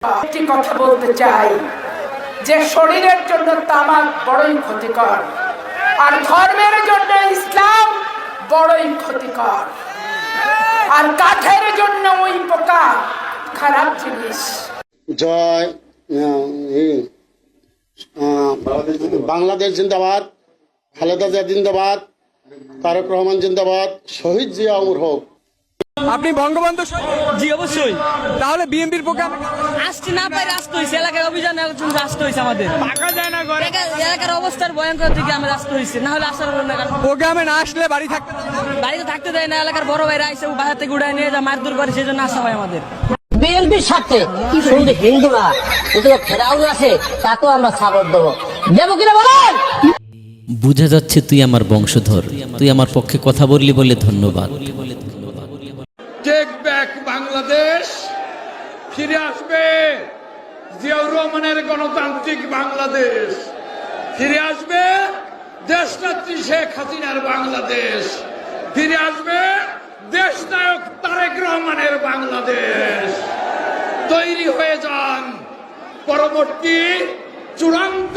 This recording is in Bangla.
একটি কথা বলতে চাই যে শরীরের জন্য তামাক বড়ই ক্ষতিকর, আর ধর্মের জন্য ইসলাম বড়ই ক্ষতিকর, আর কাঠের জন্য ওই পোকা খারাপ জিনিস। জয় বাংলাদেশ জিন্দাবাদ, খালেদা জিয়া জিন্দাবাদ, তারেক রহমান জিন্দাবাদ, শহীদ জিয়া অমর হোক। আপনি বঙ্গবন্ধু? জি অবশ্যই। তাহলে বিএনপির পক্ষে আসতে না পারে আসতে হয়েছে, এলাকার অভিযানে আসতে হয়েছে আমাদের। টাকা যায় না ঘরে, এলাকার অবস্থার ভয়ঙ্কর থেকে আমরা আসতে হয়েছে, না হলে আসার প্রোগ্রামে না আসলে বাড়ি থাকতে বাড়িতে থাকতে দেয় না। এলাকার বড় ভাইরা আইসে বাজার থেকে উড়াই নিয়ে যা মারধর করে, সেই জন্য আসা হয় আমাদের। বিএনপির স্বার্থে শুধু হিন্দুরা যদি ফেরাউন আসে তাকেও আমরা সাপোর্ট দেবো, দেবো কিনা বলেন? বুঝা যাচ্ছে তুই আমার বংশধর, তুই আমার পক্ষে কথা বললি বলে ধন্যবাদ। টেক ব্যাক বাংলাদেশ ফিরে আসবে, জিয়াউর রহমানের গণতান্ত্রিক বাংলাদেশ ফিরে আসবে, দেশনেত্রী শেখ হাসিনার বাংলাদেশ ফিরে আসবে, দেশনায়ক তারেক রহমানের বাংলাদেশ। তৈরি হয়ে যান, পরবর্তী চূড়ান্ত